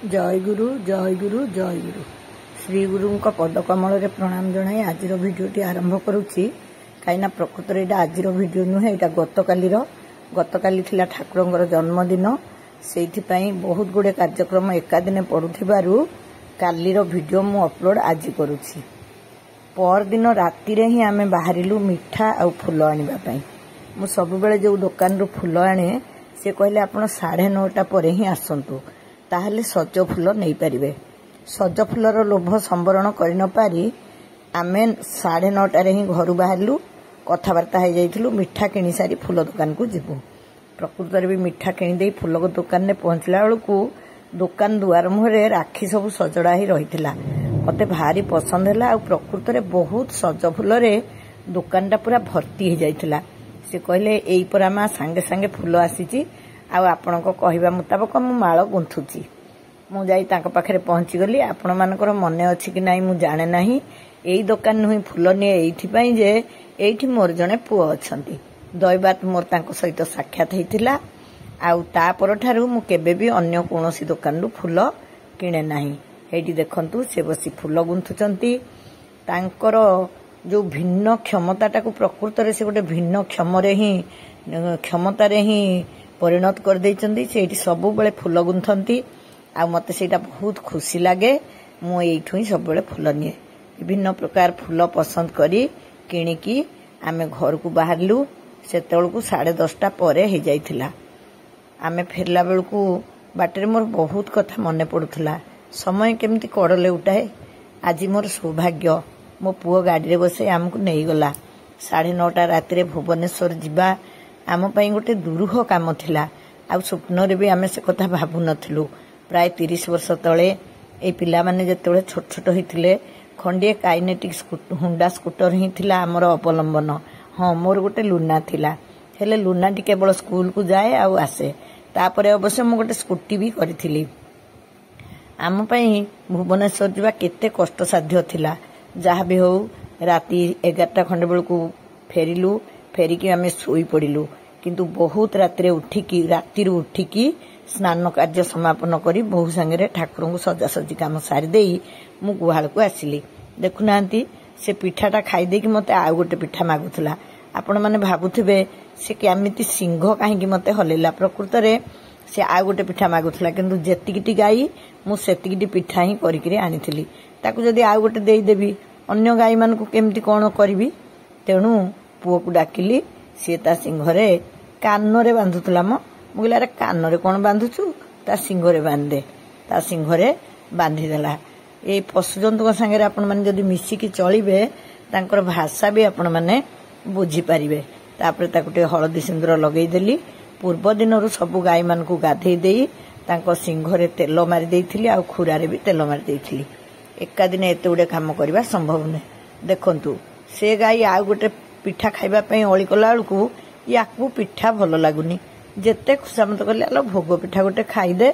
जय गुरु जय गुरु जय गुरु श्री गुरु पदकमल प्रणाम जनाई आज भिडियोटी आरंभ करुच्ची कहीं प्रकृत में यहाँ आज भिडियो नुहे यहाँ गतकाली ठाकुर जन्मदिन से बहुत गुड़े कार्यक्रम एकादिने पड़ू कालीर भिडियो मु अपलोड आज करुच्ची पर दिन राति ही आम बाहरिलु मिठा आ फूल आने मु सब बेले जो दुकान रू फूल आने से कहले आप 9:30 पर ही आसतु ताहले सज फूल नहीं पारे सज फूलर लोभ संवरण कर न पारी आमे 9:30 ही घर बाहरलु कथबार्ता हो जाइलु मिठा किणी सारी फूल दुकान को जीवु प्रकृत भी मिठा किणी फूल दुकान में पहुंचला बेलू दुकान दुआर मुहरे राखी सब सजड़ा ही रही मते भारी पसंद है प्रकृत में बहुत सज फूल दुकान टा पूरा भर्ती हो जाइथिला से कहले एई परा मा सांगे सांगे फूल आसीची आपण कहवा मुताबक मु माल गुंथुची मु जाई तांको पाखरे पहुंची गली आपण मानकर मने अछि कि नाही मु जाने नाही एई दुकान नुही फूल निये एइथि पई जे एइथि मोर जने पुओ अछंती दैबात मोर तांको सहित साक्षात हेतिला आउ ता परठारु मु केबे भी अन्य कोनोसी दुकान रु फूल किणे नाही एइथि देखंतु से बसी फूल गुंथुचंती तांकर जो भिन्न क्षमता टाकू प्रकृत रे से गोटे भिन्न क्षमता रे ही परिणत कर देइचंदी सेठी सब बेले फूल गुंथंती आ मते सेटा बहुत खुशी लागे मु एइठु ही सब बेले फूल निये विभिन्न प्रकार फूल पसंद करी किणिकी आमे घर को बाहरलु सेतेलकू 10:30 पर हो जाइथिला आमे फेरला बेलकू बाटरे मोर बहुत कथा मने पड़ुथला समय केमती कड़ले उठाए आज मोर सौभाग्य मो पुओ गाड़ी रे बसे आमको नहीं गला 9:30 राति भुवनेश्वर जीवा आम पई गोटे दुरूह काम थिला आ स्वप्न रे भी आमे से कथा भाबु नथिलु प्राय 30 वर्ष तले ए पिला माने जेतेबेले छोट छोट हिथिले खंडिए काइनेटिक हुंडा स्कूटर ही थिला हमर अवलंबन हाँ मोर गोटे लुना थिला हेले लुना टी केवल स्कूल को जाए आ आसे तापरे अवश्य मु गोटे स्कूटी भी करिथिली आम पई भुवनेश्वर जीवा केते कष्ट साध्य थिला जहाँ भी हो राति 11टा खंडे बेलू फेरिलु फेरिकी आमे सोई पड़िलु किंतु बहुत राति उठिकी स्नान कार्य समापन करी बहु संगे ठाकुर को सजासजी काम सारी देई मु गुहाल को आसिली देखुना से पिठाटा खाई मते आ गोटे पिठा मागुला आपण माने भाबुथिबे से केमिति सिंह काहेकि मते हलेला प्रकृत रे से आ गोटे पिठा मागुला किंतु जेतिकिटी गाई मु सेतिकिटी पिठा ही करिकरी आनिथिली ताकू जदि आ गोटे देई देबी अन्य गाई मान को केमती कौन करी तेणु पुओ को डाकिली सी ता सिंहरे कान रे बांधुला मुझे कान रे कौन बांधुचु ता सिंहरे बांधे ता सिंहरे बांधिदेला ये पशु जंतु संगे आपण माने जदि मिसिकी चलिबे तांकर भाषा भी आपण माने बुझी पारिबे तापरे ताकुटे हळदी सिंदूर लगेई देली पूर्व दिन सब गाई मान को गाधेई देई तांको सिंहरे तेल मारी देइथिली आ खुरारे भी तेल मारी देइथिली एका दिन एते गुडे काम करबा संभव नै देखंतु से गाई आ गोटे पिठा खाइबा पई ओळी कला बेलकू याकू पिठा भल लागुनी जेते खुशामत कले आलो भोग पिठा गोटे खाई दे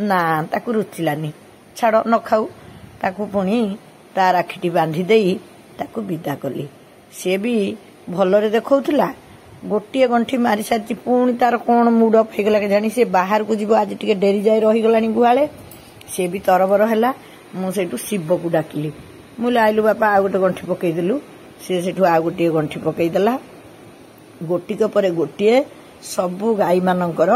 ना ताकू रुचिलानी छाड़ न खाऊ ताकू पुणी ता राखीटी बांधी देई ताकू विदा कली से भी भलरे देखौथला गोटे गंठी मारी सारी पुणी तार कोन मूड अफ हेगला के जानी से बाहर को जीव आज टिके डेरी जाय रही गलानी गुहाले से भी तरबर हैला मु सेठू शिव को डाकिली मुझे आइलु बापा आ गोटे गंठी पकईदेलु सी सेठू आ गोटे गंठी पकईदेला गोटिक पर गोटे सबु गाई मानकर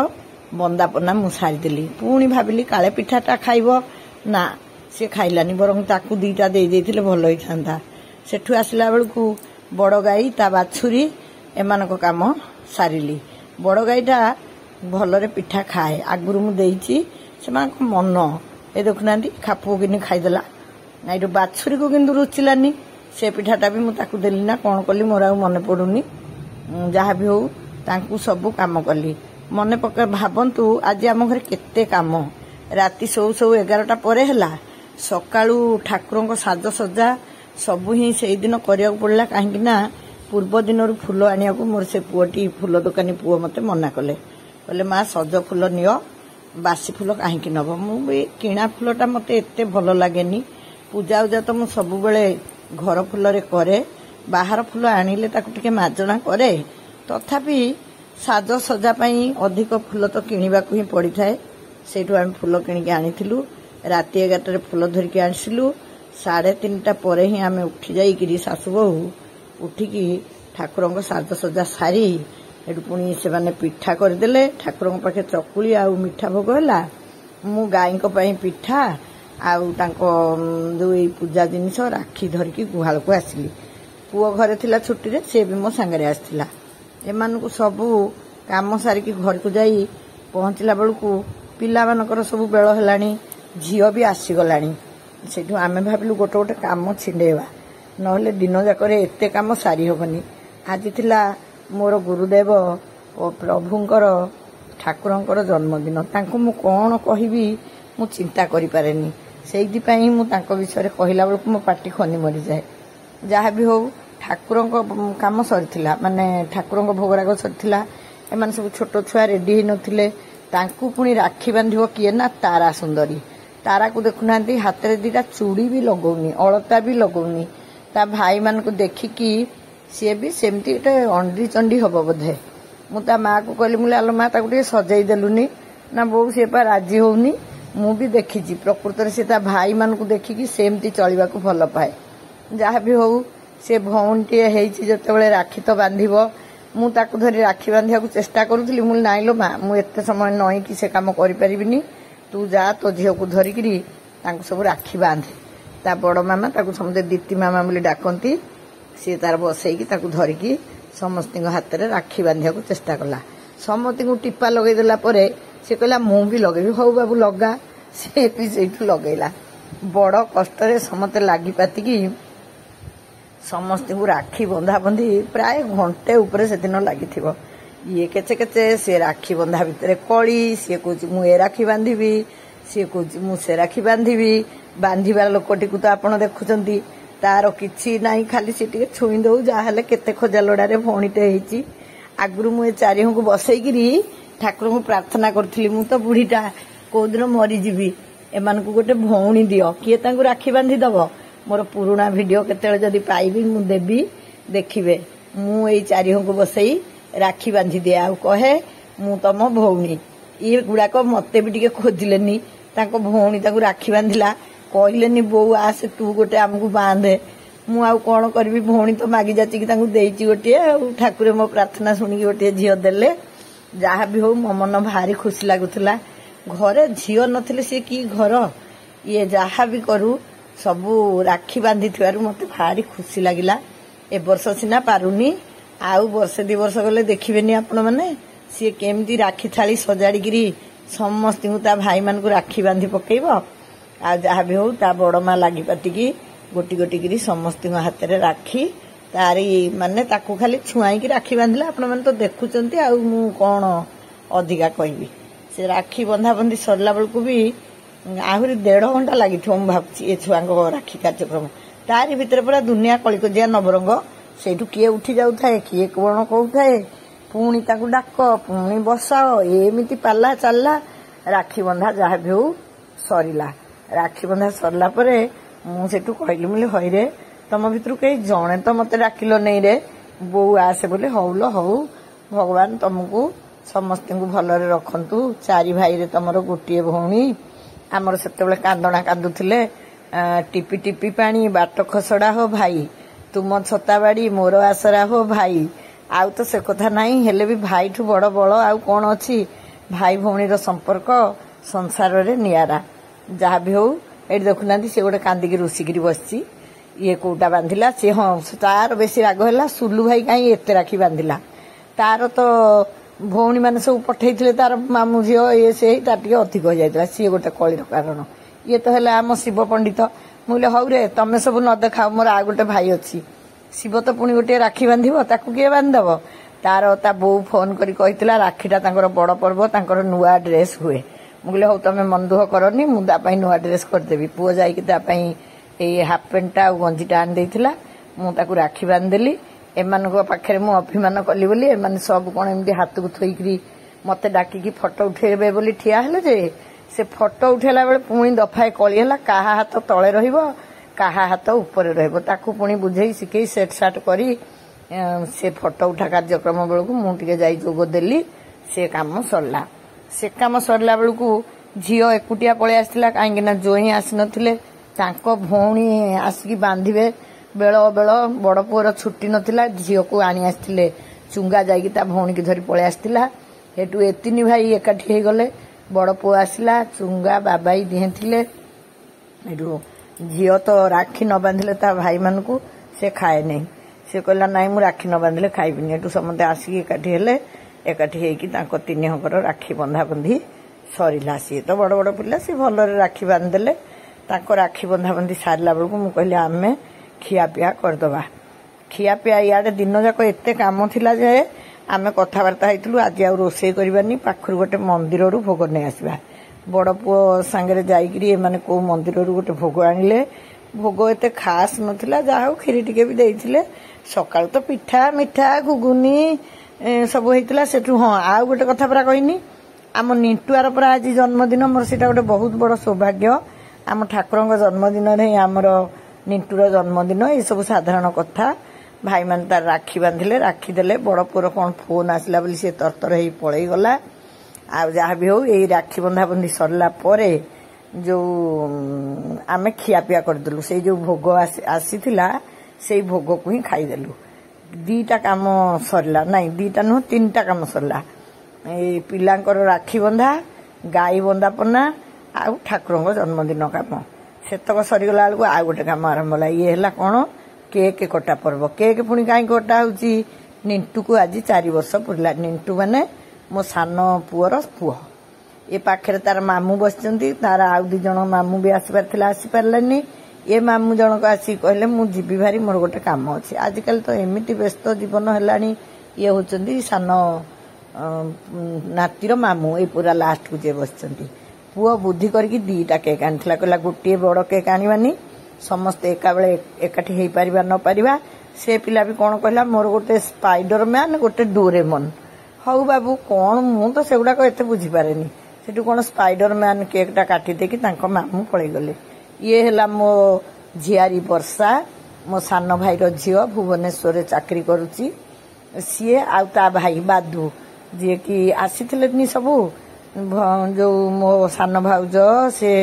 बंदापना मु सारीदेली पुणी भाविली काले पिठाटा खाइब ना से खाइलानी बरं ताकू 2टा दे देइथिले भल होइथांता सेठू आसिला बेलकू बड़ गाई ता बाछुरी एमानक काम सारिली बड़ गाईटा भलरे पिठा खाए आगुरु मु देइची सेमानक मन ए देखुना खापू कि खाईदेला ना ये बाछुरी को किंतु रुचिलानी से पिठाटा भी मुझे देली ना कौन कली मोर आ मन पड़ुनी जहाँ भी हो तांकू सब काम कली मन पका भावंतु आज आम घर केते काम राति सौ 11टा पर है सकाळू ठाकुर साजसजा सबू ही से दिन करिया पड़ला कहीं ना पूर्व दिन फूल आनिया मोर से पुओटी फूल दुकानी पुओ मते मना कले कहले माँ सज फूल नियो बासी फूल कहीं नब मुझे किणा फूलटा मत एत भल लगे पूजा उजा तो मुझे सब बेले घर फूल करे बाहर फूल आनिले ताकू टिके मार्जना करे तथापि साज सजा अधिक फूल तो किणवाक ही पड़ी थाए से फूल किणिकी आनी राति 11 फुल धरिकी आसिलु 3:30 पर ही आम उठी जाइकिरी सासु बहु उठिकी ठाकुर साजसजा सारी एटू पुणी से माने पिठा करदेले ठाकुर पाखे चकुली आ मिठा भोग है मु गाई पिठा आउ जो पूजा जिनिस राखी धरिकी गुहाल को आसिली पुओ घरे थिला छुट्टी रे से भी मो सांगरे आसथिला एमानकु सबू काम सारिकी घर को जाई पहुंचला बेलू पिला मानकर सब बेल हेलानी झील भी आसीगलानी सेठू आमे भाबिलु गोटे गोटे काम छिंडेवा नहले दिन जाक एते काम सारी होबनी आज थिला मोर गुरुदेव और प्रभुंकर ठाकुरंकर जन्मदिन तांको मु कौन कहबी मु चिंता करि पारेनी सेइदिपाई मु तांको विषय कहला बेलू मो पाटी खनी मरी जाए जहाँ भी हो ठाकुरंको काम सरीथिला माने ठाकुरंको भोगराग सरीथिला एमान सब छोट छुआ रेडी हे नथिले तांकु पुणी राखी बांधिबो किए ना तारा सुंदरी तारा को देखुना हाथ में 2टा चूड़ी भी लगौनी अलता भी लगौनी ता भाई मान को देखिकी सी भी सेमती अंडी चंडी हम बोधे मुझे माँ को कहली मुझे आलो माँ ताको सजाई देलुनी ना बो सी राजी होनी मु भी देखी प्रकृत से भाई मान को देखिकी सेमती चलवा को भल पाए जहाँ भी हो सी भौणी टे जो राखी तो बांधिब मु ताको धरी राखी बांधिया चेष्टा करूली मुझे नाई लो माँ मुझे समय नई कि से कम करी तू जा तो झील को धरिकी सब राखी बांधे ता बड़ मामा ताको समझे दीति मामा बोली डाकती सी तार बसईकी धरिकी समस्त हाथ में राखी बांधिया चेष्टा कला समस्त को टीपा लगेदेला सी कहला मु भी लगे हौ बाबू लगा सी भी से लगेला बड़ कष्ट समस्त लगी पातिकी समस्त को राखी बंधा बंधी प्राय घंटे उपरे से दिन लगी ये केचे केचे सी राखी बंधा भितर कली सी कह मु ए राखी बांधिबी सी कह मु से राखी बांधिबी बांधिबार लोकटी को तो आपण देखुचंती तार किछि नाही खाली से टिके छुई दउ जाहले केते खोजा लोडारे भौणीटे हेची आगुरु मु ए चारिहु को बसईकिरी ठाकुर को प्रार्थना करथिली मु तो बुढ़ीटा को दिन मरी जीवी एमान को गोटे भौणी दियो किए तांको राखी बांधी दबो मोर पुराना वीडियो केतेले जदी पाइबी मु देबी देखिबे मु ए चारिहु को बसई राखी बांधी दे आ कहे मु तम भौणी ये गुड़ाक मत भी टे खोजिलेनी भौणी राखी बांधिला कहलेनी बो आसे तू गोटे आमको बांधे मु आउ कौन करी भौणी तो मागी जाची गोटे ठाकुर मो प्रार्थना शुणी गोटे झील देले जहाँ भी हो मो मन भारी खुशी लगुला घरे झील नथिले सी कि घर ये जहाँ भी करू सबू राखी बांधि मत भारी खुशी लगिला ए वर्ष सीना पारुनी आउ वर्षे 2 वर्ष गले देखिबेनी आपण माने सी केमती राखी थाली सजाड़ी समस्त ता भाई मान को राखी बांधि पकेब आ जहाँ भी हो ता बड़ माँ लगी पातिकी गोटी गोटी समस्त हाथ में राखी तारी माने ताकू खाली छुआई राखी बांधिला आपण माने तो देखुचंती आ मु कौन अधिका कहबी से राखी बंधा बंधी सरला बेलू भी आहरी 1.5 घंटा लगी भावुँ ये छुआ राखी कार्यक्रम तारी भितर पूरा दुनिया कलिकजिया नवरंग सेठू किए उठी जाऊए किए कौन कहूए पुणी ताकू डाक पुणी बसाओ एमती पाला चलला राखी बंधा जहाँ भी हो सरला राखी बंधा सरला मुझे कहली मुझे हई रे तुम भर कहीं जड़े तो मत डाकिल नहीं रे बो आसे बोले हौ लो हौ भगवान तुमको समस्त को भलरे रखंतु 4 भाई रे तुमर गोटे भौणी आमर से कांदना कांदुले टिपी टिपी पानी बाट खसड़ा हो भाई तुम छताबाड़ी मोर आसरा हो भाई आउ तो से कथा नहीं हेले भी भाई ठू बड़ बड़ आउ कौन अच्छी भाई भौणी संपर्क संसार रे नियारा जहाँ भी हो ये देखुना सी गोटे कांदिकी रुषिकी बसची ये कोटा बांधिला सी हाँ तार बेसी राग है सुलू भाई कहीं एत राखी बांधिला तार तो भौणी मैंने सब पठे तार मामू झील ये से टे अधिक हो जाता सी गोटे कलिर कारण ये तो है आम शिव पंडित मुझे हौ रे तमें सब न देखा मोर आ गोटे भाई अच्छी शिव तो पुणी गोटे राखी बांधिब ताकू किए बांधिदेव तार ता बो फोन करी राखीटा बड़ पर्व तांकर नुआ ड्रेस हुए मुझे हौ तुम मन दुख करनी मुझे नुआ ड्रेस करदेवी पुओ जाई हाफ पेंटा आ गंजीटा आनी देइथिला मु राखी बांधिदेली एमान पाखे मु अभिमान कली बोली एमान सब कौन एमती हाथ को थोईकरी मत डाकिकी फोटो उठेबे बोली ठिया हेले जे से फोटो उठेला बेले पुणी दफाए कली है काहा हाथ तले रहिबो काहा हाथ ऊपर रहिबो ताकू पुणी बुझेई शिखेई सेट साट करी से फोटो उठा कार्यक्रम बेलू मुझे जाई जोग देली से काम सरला से काम सरला बेलू झील एकुटिया पलि आसला कहीं जोई आसी नथिले तांको भौणी आसिकी बांधिबे बेल बेल बड़ पुअर छुट्टी नथिला झील को आनी आसथिले चुंगा जाइकी ता भौणी की धरी पलि आसथिला हेटु ए तीन भाई एकाठी हे गले बड़ पुआ आसला चुंगा बाबाई दिहे थिले हेटु झील तो राखी न बांधिले ता भाई मानकू से खाए नहीं से कहला नाई मु राखी न बांधिले खाइबिनी हेटु समते आसिकी एकाठी हेले एकाठी हेकी तांको तीन हकर राखी बंधा बंधी सरिला सी तो बड़ बड़ पिला सी भलरे राखी बांधिदेले तांको राखी बंधा बंधी सारला बेलू मु कहली आमे खियापिया करदबा खियापिया इआडे दिन जाक एते काम थिला जे आमे कथबार्ता होइतलु आज आ रोषे करबानी पाखरु गोटे मंदिर रु भोग नै आसबा बड़ पुओ संगे जाइकरी माने को मंदिर रु गोटे भोग आनिले भोग एते खास नथिला जाहौ खीरी टिके भी देइथिले सकाळ तो पिठा मिठा गुगुनी सब होइतला सेठु हां आ गोटे कथा परा कहिनी आम निंटुआर परा आज जन्मदिन मोर सेटा गोटे बहुत बड़ सौभाग्य आम ठाकुरंग जन्मदिन रे आमर निंटुर जन्मदिन ये सब साधारण कथा भाई मान तार राखी बांधिले राखी देले बड़ पुअर कौन फोन आसला बोली से तरतर ही पलई गला आ जहाँ भी हो यही राखी बंधा बंधी सरला परे जो आमे खियापिया करदेलु से जो भोग आसीथिला से भोग को ही खाईदेलु दीटा काम सरला नहीं दीटा नुह तीनटा काम सरला ए पिलांकर राखी बंधा गाई बंदापना आ ठाकुरंग जन्मदिन काम सेतक सरीगला बेलू आ गोटे काम आरंभ होला ये है कौन केक कटा पर्व केक पुणी कहीं कटा होची निंटू को आज 4 वर्ष पुरला निंटू माने मो सान पुअर पुओ ए पाखे तार मामू बसचंती तार आउ 2 जण मामू भी आसपार थिला आसी पारलानी ये मामू जनक आसी कहले मु जीवी भारी मोर गोटे काम अछि आजकल तो एमिति व्यस्त जीवन हेलानी ये होचंती सान नातीर मामू ए पूरा लास्ट को जे बसचंती पुओ बुद्धि करके 2टा केक आनिथिला कहला गोटे बड़ केक आनिबानी समस्ते एका बेले एकाठी हेई परिबा न परिबा से पिला भी कौन कहला मोर गोटे स्पाइडर मैन गोटे डोरेमन हौ बाबू कौन मु तो सेगुडा को एते बुझी पारेनी सेटु कौन स्पाइडर मैन केक टा काटी देकी तांको मामू पळै गले ये हला मो झियारी वर्षा मो सान भाई रो झियो भुवनेश्वर रे चाकरी करूची सीए आ ता भाई बादू जे कि आसीथिले नि सबु जो मो सान भाउज से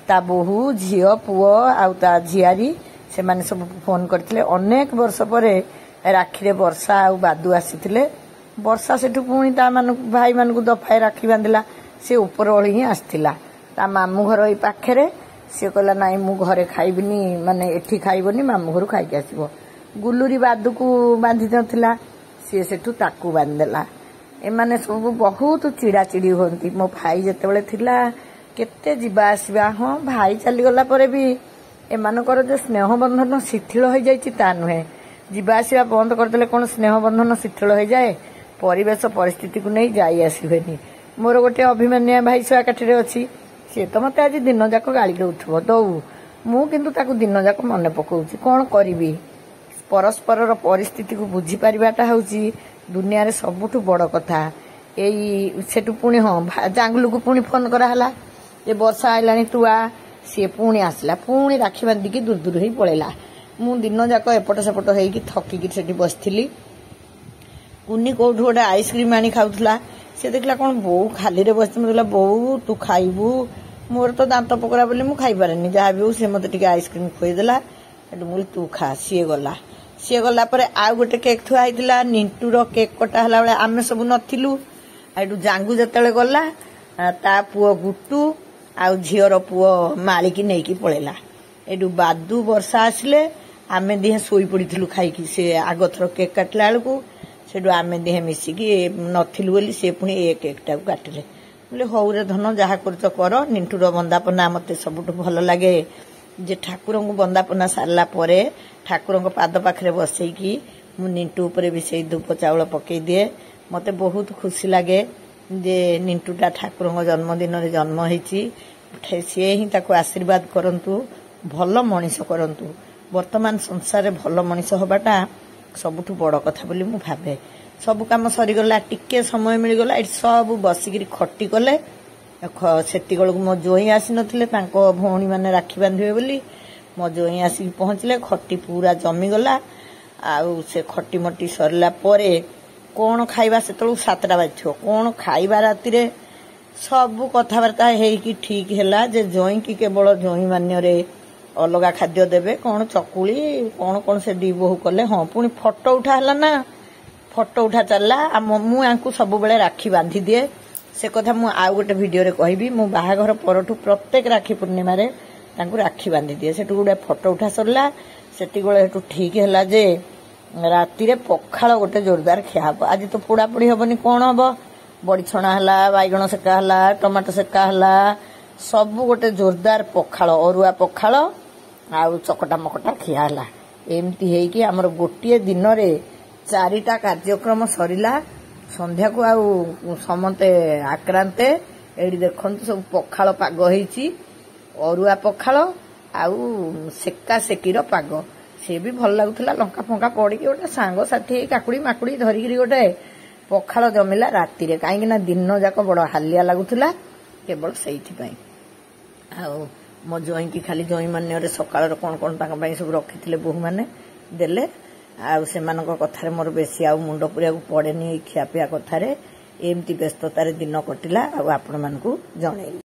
ता बोहू झियो पुओ आउ ता झियारी से माने सब फोन करथिले अनेक वर्ष परे राखी रे वर्षा आउ बादू आसीथिले वर्षा सेठु पुणी ता मान भाई मान को दफाए राखी बांधिला से ऊपर ओळी ही आस्थिला ता मामू घर ए पाखरे से कहला नाई मु घरे खाइबिनी माने एठी खाइबनी मामू घर खाइ के आसीबो गुल्लुरी बादू को बांधि दथिला से सेठु ताकू बांधला ए माने सब बहुत चिड़ा चिड़ी होंती मो भाई जेतेबेले थिला केते जीवा आसवा हाँ भाई चली गला परे भी एमानकर जो स्नेह बंधन शिथिल हो जाइछि ता नुहे जीवा आसवा बंद करदेले कौन स्नेह बंधन शिथिल हो जाए परिवेश परिस्थिति को नहीं जाई आसबेनी मोर गोटे अभिमान्या भाई सुआकाठी अच्छी सी तो मत आज दिन जाक गाड़ी दौथब दौ मु किंतु ताकू दिन जाक मन पकाउछि कौन करी परस्पर परिस्थिति को बुझी पारिबाटा होउछि दुनिया रे सबुठु बड़ कथा एई सेटु पुणी हाँ जांगलू को पुणी फोन कराला ये वर्षा आइलानी तुआ सी पुणी आसला पुणी राखी बांधिकी दूर दूर ही पळेला मु दिन जाक एपट सेपट होइकी थकिकी सेठी बसथिली कुनी कोठु गोटे आइसक्रीम आनी खाउथला से देखला कौन बो खाली रे बस मतलब बो तू खाइबू मोर तो दांत पकड़ा बोली मु खाई पारेनी जहाँ भी हो से मते टिके आइसक्रीम खुएदेला मुझे तू खा सी गला पर आउ गोटे केक थुआ होइतिला निंटूर केक कटा हला बेले आमे सब नथिलु आडू जांगू जतले गला ता पुओ गुट्टू आउ झियर पुओ मालिकी नेकी पळेला एडू बादू वर्षा आसले आमे दिहे सोई पड़िथिलु खाइकी से आग थर केक काटला बेलू सेडू आमे दिहे मिसिकी नथिलु बोली से पुणी ए केकटा काटिले बोले हौ रे धन जहा करछ कर निंटूर बंदापना मते सबुठ भल लागे जे ठाकुर को बंदापना सारला परे ठाकुर पाद पाखे बसईकी मु निंटू उपरे भी से धूप चाउल पकई दिए मते बहुत खुशी लगे जे निंटूटा ठाकुर जन्मदिन रे जन्म होईची सी ही ताको आशीर्वाद करंतु भल मनीष करंतु वर्तमान संसार रे भल मनीष होबाटा सबुठु बड़ कथा बोली मु भाबे सब काम सरीगला टिके समय मिलगला एट सब बसिकी खटी कले सेती बेलू मो जोई आसी नथिले तांको भौणी माने राखी बांधिबे बोली मो जोई आसी पहुंचले खटी पूरा जमीगला आउ से खटी मटी सरला परे कौन खाइबा सेतलू 7टा बाजिथो कौन खाइबा राति रे सबु कथबार्ता हेकी ठीक है जे जई की केवल जई मान्य अलग खाद्य देवे कौन चकुली कौन कौन से दी बोहू कले हाँ पुणी फोटो उठा है ना फोटो उठा चलला मुझे सब बेले राखी बांधी दिए से कथा मु आउ गोटे भिडियो रे कहबी मु बाहाघर परठू प्रत्येक राखी पूर्णिमा रे तांकु राखी बांधी दिए सेठू गोटे फोटो उठा सरला सेठी गोटे हेठू ठीक है जे राति रे पखाल गोटे जोरदार खिया हम आज तो पोड़ापोड़ी हबनी कौन हम बड़ी छणा है बैगण सेका है टमाटो सेका है सब गोटे जोरदार पखाल अरुआ पखाल आउ चकटा मकटा खिया है एमती है आमर गोटे दिन रे 4टा कार्यक्रम सरिला संध्या को आउ समते आक्रांते एडी देखंतु सब पखाल पाग होईची अरुआ पखाल आउ सेका सेकीर पाग से भी भल लगुला लंका फंका पड़ी गोटे सांग साथी काकुड़ी माकुड़ी धरिकी गोटे पखाल जमिला राति रे कहीं दिन जाक बड़ हालिया लगुला केवल से मो जई की खाली जई मान्य सकाल कौन कौन सब रखी बोहू मैंने देले से कथार मोर बेसी आ मुंड पुरिया पड़ेनी खियापिया कथार एमती व्यस्ततार दिन कटिला आपण मानकु जणेली।